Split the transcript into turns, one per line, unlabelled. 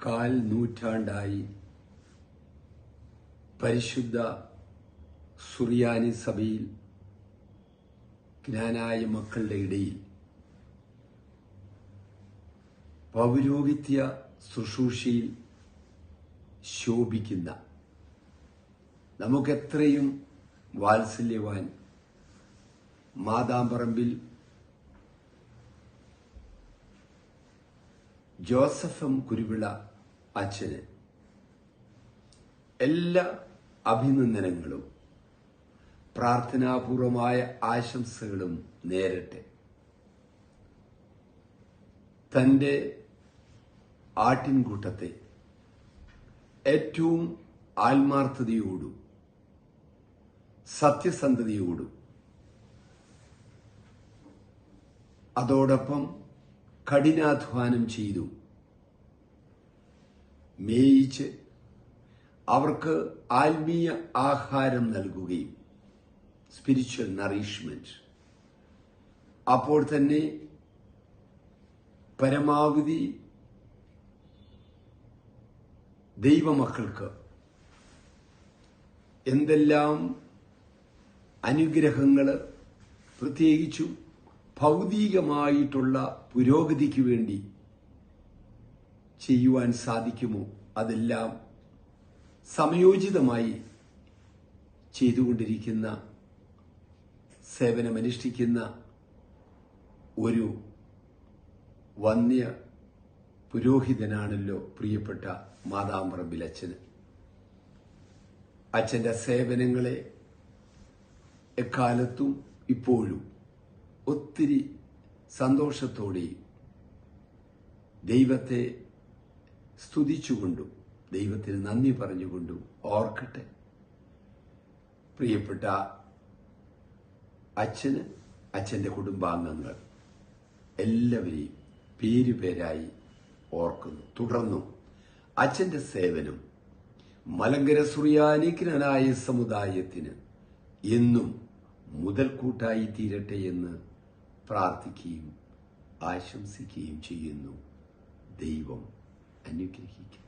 കാൽ നൂറ്റാണ്ടായി പരിശുദ്ധ സുറിയാനി സഭയിൽ ജ്ഞാനായ മക്കളുടെ ഇടയിൽ പൗരോഹിത്യ ശുശ്രൂഷയിൽ ശോഭിക്കുന്ന നമുക്കെത്രയും വാത്സല്യവാൻ മാതാമ്പറമ്പിൽ ജോസഫ് എം കുരുവിള അച്ഛന് എല്ലാ അഭിനന്ദനങ്ങളും പ്രാർത്ഥനാപൂർവമായ ആശംസകളും നേരട്ടെ. തന്റെ ആട്ടിൻകൂട്ടത്തെ ഏറ്റവും ആത്മാർത്ഥതയോടും സത്യസന്ധതയോടും അതോടൊപ്പം കഠിനാധ്വാനം ചെയ്തു മേയിച്ച് അവർക്ക് ആത്മീയ ആഹാരം നൽകുകയും സ്പിരിച്വൽ നറിഷ്മെന്റ് അപ്പോൾ തന്നെ പരമാവധി ദൈവമക്കൾക്ക് എന്തെല്ലാം അനുഗ്രഹങ്ങൾ പ്രത്യേകിച്ചും ഭൗതികമായിട്ടുള്ള പുരോഗതിക്ക് വേണ്ടി ചെയ്യുവാൻ സാധിക്കുമോ അതെല്ലാം സമയോചിതമായി ചെയ്തുകൊണ്ടിരിക്കുന്ന സേവനമനുഷ്ഠിക്കുന്ന ഒരു വന്യ പുരോഹിതനാണല്ലോ പ്രിയപ്പെട്ട മാതാമ്പറമ്പിൽ അച്ഛന്. അച്ഛന്റെ സേവനങ്ങളെ എക്കാലത്തും ഇപ്പോഴും ഒത്തിരി സന്തോഷത്തോടെയും ദൈവത്തെ സ്തുതിച്ചുകൊണ്ടും ദൈവത്തിന് നന്ദി പറഞ്ഞുകൊണ്ടും ഓർക്കട്ടെ. പ്രിയപ്പെട്ട അച്ഛന്, അച്ഛന്റെ കുടുംബാംഗങ്ങൾ എല്ലാവരെയും പേരുപേരായി ഓർക്കുന്നു. തുടർന്നും അച്ഛന്റെ സേവനം മലങ്കര സുറിയാനി ജ്ഞാനായ സമുദായത്തിന് എന്നും മുതൽക്കൂട്ടായി തീരട്ടെ എന്ന് പ്രാർത്ഥിക്കുകയും ആശംസിക്കുകയും ചെയ്യുന്നു. ദൈവം അനുഗ്രഹിക്കട്ടെ.